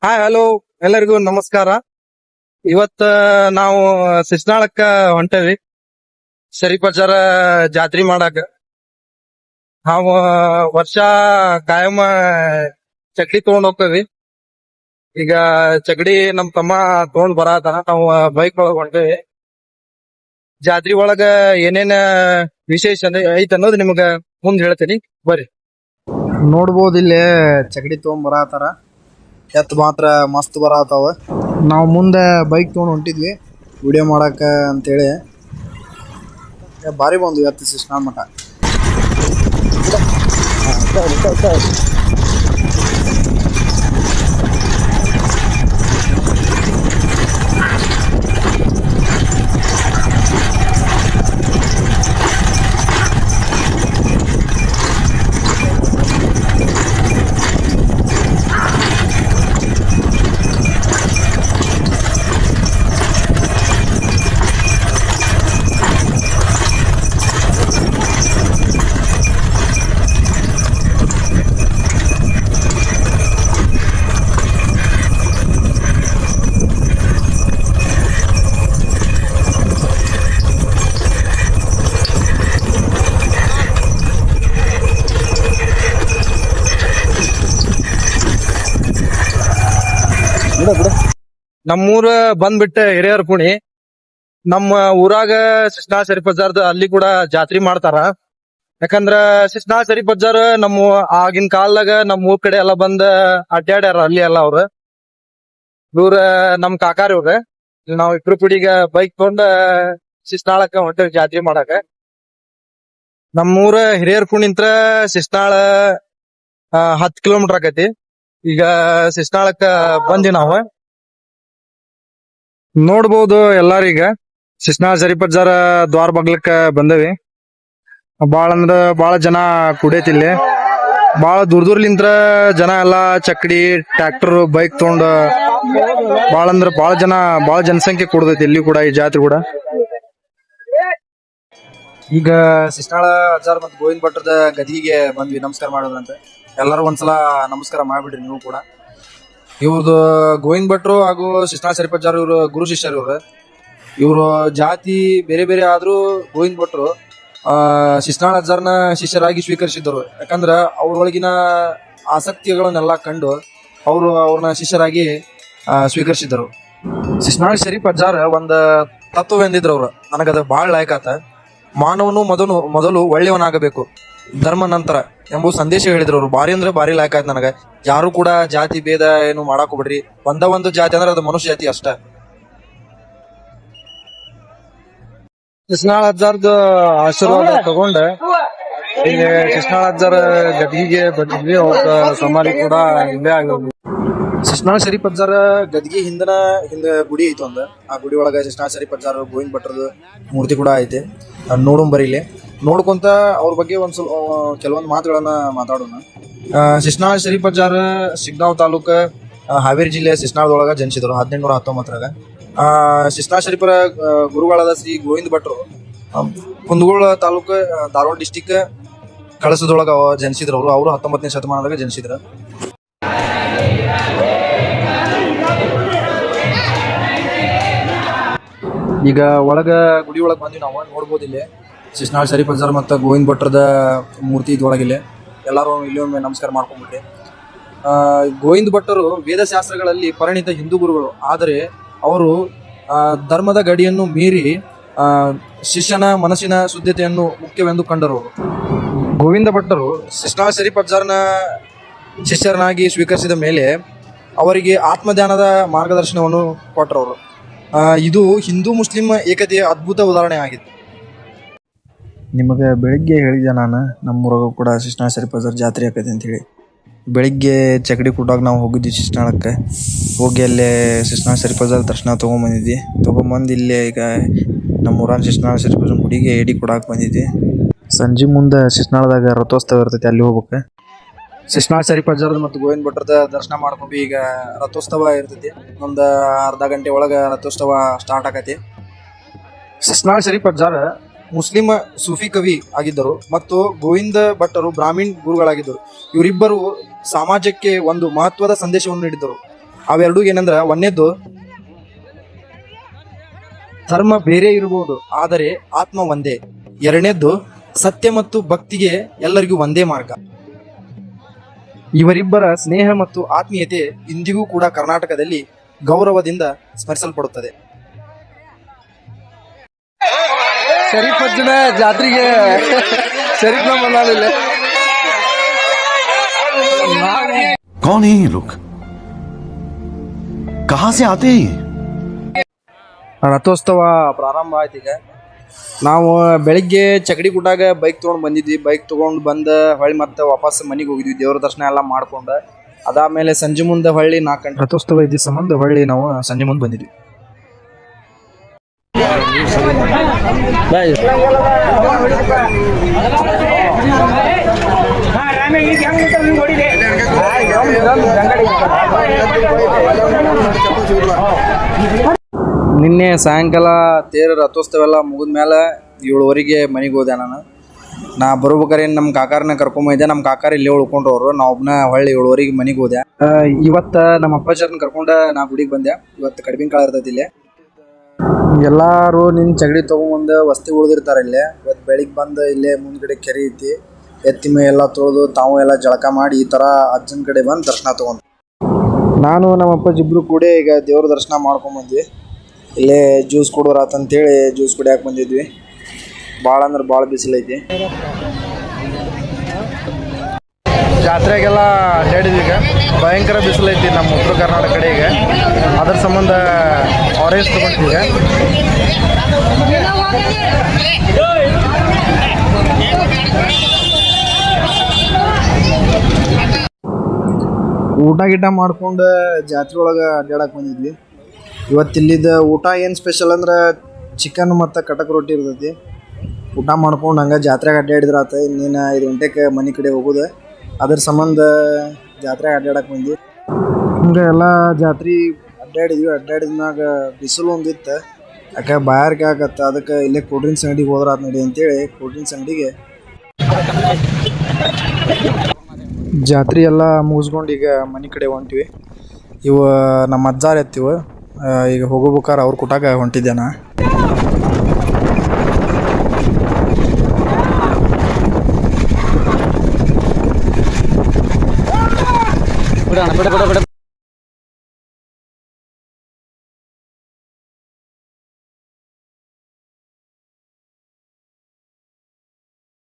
Hi hello, ಎಲ್ಲರಿಗೂ ನಮಸ್ಕಾರ. ಇವತ್ತ ನಾವು ಸಿಸ್ನಾಳಕ್ಕ ಹೊಂಟೇವಿ ಸರಿಪಜಾರ ಜಾತ್ರಿ ಮಾಡಾಕ. ನಾವು ವರ್ಷ ಕಾಯಂ ಚಕ್ಡಿ ತಗೊಂಡ್ ಹೋಗ್ತೇವಿ. ಈಗ ಚಗಡಿ ನಮ್ ತಮ್ಮ ತಗೊಂಡ್ ಬರತಾನ, ನಾವು ಬೈಕ್ ಒಳಗ ಹೊಂಟೇವಿ. ಜಾತ್ರಿ ಒಳಗ ಏನೇನ ವಿಶೇಷ ಐತ್ ಅನ್ನೋದು ನಿಮ್ಗ ಮುಂದ್ ಹೇಳ್ತೀನಿ, ಬರ್ರಿ. ನೋಡ್ಬೋದು ಇಲ್ಲೇ ಚಗಡಿ ತೊಗೊಂಡ್ ಬರತಾರ. ಎತ್ ಮಾತ್ರ ಮಸ್ತ್ ಬರತಾವ. ನಾವು ಮುಂದೆ ಬೈಕ್ ತೊಗೊಂಡು ಹೊಂಟಿದ್ವಿ ವಿಡಿಯೋ ಮಾಡಾಕ ಅಂತೇಳಿ. ಬಾರಿ ಬಂದು ಎತ್ತು ಸಿಸ್ನಾಳ ಮಠ. ನಮ್ಮೂರ ಬಂದ್ಬಿಟ್ಟ ಹಿರಿಯರ ಕುಣಿ. ನಮ್ಮ ಊರಾಗ ಸಿಸ್ನಾಳ ಸರಿಪಜ್ಜಾರ್ದ ಅಲ್ಲಿ ಕೂಡ ಜಾತ್ರಿ ಮಾಡ್ತಾರ. ಯಾಕಂದ್ರ ಸಿಸ್ನಾಳ ಸರಿಪಜ್ಜಾರ್ ನಮ್ಮ ಆಗಿನ ಕಾಲದಾಗ ನಮ್ಮ ಊರ್ ಕಡೆ ಎಲ್ಲಾ ಬಂದ ಅಡ್ಡಾಡ್ಯಾರ ಅಲ್ಲಿ ಎಲ್ಲ ಅವ್ರ. ಇವ್ರ ನಮ್ ಕಾಕಾರ್ ಇವ್ರ. ನಾವ್ ಇಬ್ರು ಕುಡಿಗ ಬೈಕ್ ತಗೊಂಡ ಸಿಸ್ನಾಳಕ್ಕ ಹೊಂಟೇವಿ ಜಾತ್ರಿ ಮಾಡಾಕ. ನಮ್ಮೂರ ಹಿರಿಯರ್ ಕುಣಿಂತ್ರ ಸಿಸ್ನಾಳ 10 ಕಿಲೋಮೀಟರ್ ಆಕತಿ. ಈಗ ಸಿಸ್ನಾಳಕ್ಕ ಬಂದಿ ನಾವು. ನೋಡ್ಬೋದು ಎಲ್ಲಾರೀಗ ಸಿಸ್ನಾಳ ಸರಿಪಜ್ಜಾರ ದ್ವಾರ ಬಗ್ಲಕ್ಕ ಬಂದೇವಿ. ಬಾಳ ಅಂದ್ರ ಬಾಳ ಜನ ಕುಡೇತಿಲ್ಲಿ. ಬಾಳ ದೂರ್ಲಿಂತ್ರ ಜನ ಎಲ್ಲಾ ಚಕ್ಡಿ ಟ್ರ್ಯಾಕ್ಟರ್ ಬೈಕ್ ತಗೊಂಡ ಬಾಳ ಅಂದ್ರ ಬಾಳ ಜನಸಂಖ್ಯೆ ಕೂಡದೈತಿ ಇಲ್ಲಿ ಕೂಡ, ಈ ಜಾತ್ರೆ ಕೂಡ. ಈಗ ಸಿಸ್ನಾಳ ಅಜ್ಜಾರ್ ಮತ್ತು ಗೋವಿಂದ ಭಟ್ರದ ಗದಿಗೆ ಬಂದ್ವಿ ನಮಸ್ಕಾರ ಮಾಡೋದಂತ. ಎಲ್ಲರೂ ಒಂದ್ಸಲ ನಮಸ್ಕಾರ ಮಾಡ್ಬಿಡ್ರಿ ನೀವು ಕೂಡ. ಇವ್ರದ್ದು ಗೋವಿಂದ ಭಟ್ರು ಹಾಗೂ ಸಿಸ್ನಾಳ ಸರಿಪಜ್ಜಾರ್ ಇವ್ರು ಗುರು ಶಿಷ್ಯರು. ಇವ್ರು ಜಾತಿ ಬೇರೆ ಬೇರೆ ಆದ್ರೂ ಗೋವಿಂದ ಭಟ್ರು ಸಿಸ್ನಾಳ ಅಜ್ಜಾರ್ನ ಶಿಷ್ಯರಾಗಿ ಸ್ವೀಕರಿಸಿದ್ರು. ಯಾಕಂದ್ರ ಅವ್ರೊಳಗಿನ ಆಸಕ್ತಿಗಳನ್ನೆಲ್ಲ ಕಂಡು ಅವ್ರನ್ನ ಶಿಷ್ಯರಾಗಿ ಸ್ವೀಕರಿಸಿದರು. ಸಿಸ್ನಾಳ ಸರಿಪಜ್ಜಾರ್ ಒಂದ್ ತತ್ವವೆಂದಿದ್ರು ಅವ್ರು. ನನಗದ ಬಾಳ್ ಲಾಯ್ಕ್ ಆತ. ಮಾನವನು ಮೊದಲು ಒಳ್ಳೆಯವನಾಗಬೇಕು, ಧರ್ಮ ನಂತರ ಎಂಬ ಸಂದೇಶ ಹೇಳಿದ್ರು ಅವ್ರು. ಬಾರಿ ಅಂದ್ರೆ ಬಾರಿ ಲಾಯ್ಕ್ ಆಯ್ತು ನನಗ. ಯಾರು ಕೂಡ ಜಾತಿ ಭೇದ ಏನು ಮಾಡಾಕ್ ಹೋಗ್ಬಿಡ್ರಿ. ಒಂದು ಜಾತಿ ಅಂದ್ರೆ ಅದು ಮನುಷ್ಯ ಜಾತಿ ಅಷ್ಟ. ಸಿಸ್ನಾಳ ಅಜ್ಜಾರ್ದ ಆಶೀರ್ವಾದ ತಗೊಂಡ ಈಗ ಸಿಸ್ನಾಳ ಅಜ್ಜಾರ ಗದಿಗೆ ಬಂದಿದ್ವಿ. ಅವ್ರ ಸಮಾಧಿ ಕೂಡ ಇಲ್ಲೇ ಆಗೋದು. ಸಿಸ್ನಾಳ ಸರಿಪಜ್ಜಾರ ಗದ್ಗಿ ಹಿಂದ ಗುಡಿ ಐತಿ ಒಂದ. ಆ ಗುಡಿ ಒಳಗ ಸಿಸ್ನಾಳ ಸರಿಪಜ್ಜಾರ್ ಗೋವಿಂದ ಭಟ್ರದ ಮೂರ್ತಿ ಕೂಡ ಐತಿ. ನೋಡಂಬರಿಲಿ ನೋಡ್ಕೊಂತ ಅವ್ರ ಬಗ್ಗೆ ಒಂದ್ ಸ್ವಲ್ಪ ಕೆಲವೊಂದು ಮಾತುಗಳನ್ನ ಮಾತಾಡೋಣ. ಸಿಸ್ನಾಳ ಸರಿಪಜ್ಜಾರ್ ಸಿಗ್ಗಾಂವ್ ತಾಲೂಕ ಹಾವೇರಿ ಜಿಲ್ಲೆ ಸಿಸ್ನಾಳದೊಳಗ ಜನಿಸಿದ್ರು 1819ರಾಗ. ಸಿಸ್ನಾಳ ಸರಿಪರ ಗುರುಗಳಾದ ಶ್ರೀ ಗೋವಿಂದ ಭಟ್ರು ಕುಂದಗೋಳ ತಾಲೂಕ ಧಾರವಾಡ ಡಿಸ್ಟಿಕ್ ಕಳಸದೊಳಗ ಜನಿಸಿದ್ರು. ಅವರು 19ನೇ ಶತಮಾನದಾಗ ಜನಿಸಿದ್ರು. ಈಗ ಒಳಗ ಗುಡಿ ಒಳಗ್ ಬಂದ್ವಿ ನಾವು. ನೋಡ್ಬೋದು ಇಲ್ಲಿ ಸಿಸ್ನಾಳ ಸರಿಪಜ್ಜಾರ್ ಮತ್ತು ಗೋವಿಂದ ಭಟ್ರದ ಮೂರ್ತಿ ಇದ್ರೊಳಗಿಲ್ಲ. ಎಲ್ಲರೂ ಇಲ್ಲಿ ಒಮ್ಮೆ ನಮಸ್ಕಾರ ಮಾಡ್ಕೊಂಡ್ಬಿಟ್ರಿ. ಗೋವಿಂದ ಭಟ್ಟರು ವೇದಶಾಸ್ತ್ರಗಳಲ್ಲಿ ಪರಿಣಿತ ಹಿಂದೂ ಗುರುಗಳು. ಆದರೆ ಅವರು ಧರ್ಮದ ಗಡಿಯನ್ನು ಮೀರಿ ಶಿಷ್ಯನ ಮನಸ್ಸಿನ ಶುದ್ಧತೆಯನ್ನು ಮುಖ್ಯವೆಂದು ಕಂಡರು. ಗೋವಿಂದ ಭಟ್ಟರು ಸಿಸ್ನಾಳ ಸರಿಪಜ್ಜಾರ್ನ ಶಿಷ್ಯರನ್ನಾಗಿ ಸ್ವೀಕರಿಸಿದ ಮೇಲೆ ಅವರಿಗೆ ಆತ್ಮಧ್ಯಾನದ ಮಾರ್ಗದರ್ಶನವನ್ನು ಕೊಟ್ಟರವರು. ಇದು ಹಿಂದೂ ಮುಸ್ಲಿಂ ಏಕತೆಯ ಅದ್ಭುತ ಉದಾಹರಣೆ ಆಗಿದೆ. ನಿಮಗೆ ಬೆಳಿಗ್ಗೆ ಹೇಳಿದೆ ನಾನು, ನಮ್ಮೂರಾಗ ಕೂಡ ಸಿಸ್ನಾಳ ಸರಿಪಜ್ಜಾರ್ ಜಾತ್ರೆ ಆಕೈತೆ ಅಂತ ಹೇಳಿ. ಬೆಳಿಗ್ಗೆ ಚಕಡಿ ಕೂಟಾಗ ನಾವು ಹೋಗಿದ್ವಿ ಸಿಸ್ನಾಳಕ್ಕೆ. ಹೋಗಿ ಅಲ್ಲೇ ಸಿಸ್ನಾಳ ಸರಿಪಜ್ಜಾರ್ ದರ್ಶನ ತೊಗೊಂಬಂದು ಇಲ್ಲೇ ಈಗ ನಮ್ಮ ಊರಾನ ಸಿಸ್ನಾಳ ಸರಿಪಜ್ಜಾರ್ ಗುಡಿಗೆ ಎಡಿ ಕೊಡಾಕ್ ಬಂದಿದ್ವಿ. ಸಂಜೆ ಮುಂದೆ ಸಿಸ್ನಾಳದಾಗ ರಥೋತ್ಸವ ಇರ್ತೈತಿ, ಅಲ್ಲಿ ಹೋಗ್ಬೇಕು. ಸಿಸ್ನಾಳ ಸರಿಪಜ್ಜಾರ್ದ ಮತ್ತು ಗೋವಿಂದ ಭಟ್ರದ ದರ್ಶನ ಮಾಡ್ಕೊಂಡು ಈಗ ರಥೋತ್ಸವ ಇರ್ತೈತಿ. ಒಂದು ಅರ್ಧ ಗಂಟೆ ಒಳಗೆ ರಥೋತ್ಸವ ಸ್ಟಾರ್ಟ್ ಆಕತಿ. ಸಿಸ್ನಾಳ ಸರಿಪಜ್ಜಾರ್ ಮುಸ್ಲಿಂ ಸೂಫಿ ಕವಿ ಆಗಿದ್ದರು ಮತ್ತು ಗೋವಿಂದ ಭಟ್ಟರು ಬ್ರಾಹ್ಮಣ ಗುರುಗಳಾಗಿದ್ದರು. ಇವರಿಬ್ಬರು ಸಮಾಜಕ್ಕೆ ಒಂದು ಮಹತ್ವದ ಸಂದೇಶವನ್ನು ನೀಡಿದ್ದರು. ಅವೆರಡೂ ಏನಂದ್ರ ಒಂದೇದ್ದು ಧರ್ಮ ಬೇರೆ ಇರಬಹುದು ಆದರೆ ಆತ್ಮ ಒಂದೇ. ಎರಡನೇದ್ದು ಸತ್ಯ ಮತ್ತು ಭಕ್ತಿಗೆ ಎಲ್ಲರಿಗೂ ಒಂದೇ ಮಾರ್ಗ. ಇವರಿಬ್ಬರ ಸ್ನೇಹ ಮತ್ತು ಆತ್ಮೀಯತೆ ಇಂದಿಗೂ ಕೂಡ ಕರ್ನಾಟಕದಲ್ಲಿ ಗೌರವದಿಂದ ಸ್ಮರಿಸಲ್ಪಡುತ್ತದೆ. ಶರೀಫ್ ಅಜ್ಜನ ಜಾತ್ರೆಗೆ ಶರೀಫ್ ಬಂದಿಲ್ಲ. कौन है ये लोग? कहां से आते हैं ये? ರಥೋತ್ಸವ ಪ್ರಾರಂಭ ಆಯ್ತು. ಈಗ ನಾವು ಬೆಳಿಗ್ಗೆ ಚಕಡಿ ಗುಡ್ಡಾಗ ಬೈಕ್ ತೊಗೊಂಡು ಬಂದಿದ್ವಿ. ಬೈಕ್ ತೊಗೊಂಡು ಬಂದು ಹೊಳ್ಳಿ ಮತ್ತೆ ವಾಪಸ್ ಮನೆಗೆ ಹೋಗಿದ್ವಿ. ದೇವ್ರ ದರ್ಶನ ಎಲ್ಲ ಮಾಡ್ಕೊಂಡು ಅದಾದ್ಮೇಲೆ ಸಂಜೆ ಮುಂದೆ ಹೊಳ್ಳಿ 4 ಗಂಟೆ ರಥೋತ್ಸವ ಇದ್ದ ಸಂಬಂಧ ಹೊಳ್ಳಿ ನಾವು ಸಂಜೆ ಮುಂದೆ ಬಂದಿದ್ವಿ. ನಿನ್ನೆ ಸಾಯಂಕಾಲ ತೇರ ರಥೋತ್ಸವ ಎಲ್ಲ ಮುಗಿದ ಮೇಲೆ 7:30ಗೆ ಮನೆಗೆ ಹೋದೆ. ನಾ ಬರ್ಬೇಕಾರೆ ನಮ್ಮ ಕಾಕಾರನ್ನ ಕರ್ಕೊಂಬಂದಿದ್ದೆ. ನಮ್ಮ ಕಾಕಾರ ಇಲ್ಲೇ ಉಳ್ಕೊಂಡ್ರವ್ರು. ನಾ ಒಬ್ಬನ ಹೊಳ್ಳಿ 7:30ಗೆ ಮನೆಗೆ ಹೋದೆ. ಇವತ್ತು ನಮ್ಮ ಅಪ್ಪಾಚಾರನ್ನ ಕರ್ಕೊಂಡು ನಾ ಗುಡಿಗೆ ಬಂದೆ. ಇವತ್ತು ಕಡಿಮೆ ಕಾಳ ಇರ್ತೈತಿ ಇಲ್ಲೇ. ಎಲ್ಲಾರು ನಿನ್ನ ಚಗಡಿ ತೊಗೊಂಬಂದು ವಸ್ತಿ ಉಳಿದಿರ್ತಾರೆ ಇಲ್ಲೇ. ಇವತ್ತು ಬೆಳಿಗ್ಗೆ ಬಂದು ಇಲ್ಲೇ ಮುಂದ್ಗಡೆ ಕೆರೆ ಐತಿ. ಎತ್ತಿ ಮೇ ಎಲ್ಲ ತೊಳೆದು ತಾವು ಎಲ್ಲ ಜಳಕ ಮಾಡಿ ಈ ಥರ ಅಜ್ಜನ ಕಡೆ ಬಂದು ದರ್ಶನ ತೊಗೊಂಡು ನಾನು ನಮ್ಮ ಅಪ್ಪಾಜಿ ಇಬ್ಬರು ಕೂಡ ಈಗ ದೇವ್ರ ದರ್ಶನ ಮಾಡ್ಕೊಂಬಂದ್ವಿ. ಇಲ್ಲೇ ಜ್ಯೂಸ್ ಕುಡಿದ್ರಾತಂತೇಳಿ ಜ್ಯೂಸ್ ಕುಡಿಯಾಕೆ ಬಂದಿದ್ವಿ. ಭಾಳ ಅಂದ್ರೆ ಭಾಳ ಬಿಸಿಲೈತಿ. ಜಾತ್ರೆಗೆಲ್ಲ ಅಡ್ಡಾಡಿದ್ವಿ. ಈಗ ಭಯಂಕರ ಬಿಸಿಲೈತಿ ನಮ್ಮ ಉತ್ತರ ಕರ್ನಾಟಕ ಕಡೆಗೆ. ಅದ್ರ ಸಂಬಂಧ ಆರೆಂಜ್ ತಗೊಂಡಿದ್ವಿ. ಊಟ ಗೀಟ ಮಾಡ್ಕೊಂಡು ಜಾತ್ರೆ ಒಳಗೆ ಅಡ್ಡಾಡಕ್ಕೆ ಬಂದಿದ್ವಿ. ಇವತ್ತು ಇಲ್ಲಿದ್ದ ಊಟ ಏನು ಸ್ಪೆಷಲ್ ಅಂದ್ರೆ ಚಿಕನ್ ಮತ್ತು ಕಟಕ್ ರೊಟ್ಟಿ ಇರ್ತೈತಿ. ಊಟ ಮಾಡ್ಕೊಂಡು ಹಂಗೆ ಜಾತ್ರೆಗೆ ಅಡ್ಡಾಡಿದ್ರೆ ಆತ. ಇನ್ನೇನು 5 ಗಂಟೆಗೆ ಮನೆ ಕಡೆ ಹೋಗೋದು. ಅದ್ರ ಸಂಬಂಧ ಜಾತ್ರೆಗೆ ಅಡ್ಡಾಡಕ್ಕೆ ಬಂದ್ವಿ. ಹಂಗೆ ಎಲ್ಲ ಜಾತ್ರೆ ಅಡ್ಡಾಡಿದ್ವಿ. ಅಡ್ಡಾಡಿದ್ಮ್ಯಾಗ ಬಿಸಿಲು ಒಂದಿತ್ತು. ಯಾಕೆ ಬಾಯಾರಿಕೆ ಆಗತ್ತೆ. ಅದಕ್ಕೆ ಇಲ್ಲೇ ಕೂಲ್ ಡ್ರಿಂಕ್ಸ್ ಅಂಗಡಿಗೆ ಹೋದ್ರಾತ್ ನಡಿ ಅಂತೇಳಿ ಕೂಲ್ ಡ್ರಿಂಕ್ಸ್ ಅಂಗಡಿಗೆ ಜಾತ್ರೆ ಎಲ್ಲ ಮುಗಿಸ್ಕೊಂಡು ಈಗ ಮನೆ ಕಡೆ ಹೊಂಟಿವಿ. ಇವು ನಮ್ಮ ಅಜ್ಜಾರು ಎತ್ತಿವು. ಈಗ ಹೋಗೋಬೇಕಾರೆ ಅವ್ರ ಕುಟಾಗ ಹೊಂಟಿದ್ದೆ ನಾ. ಬಿಡ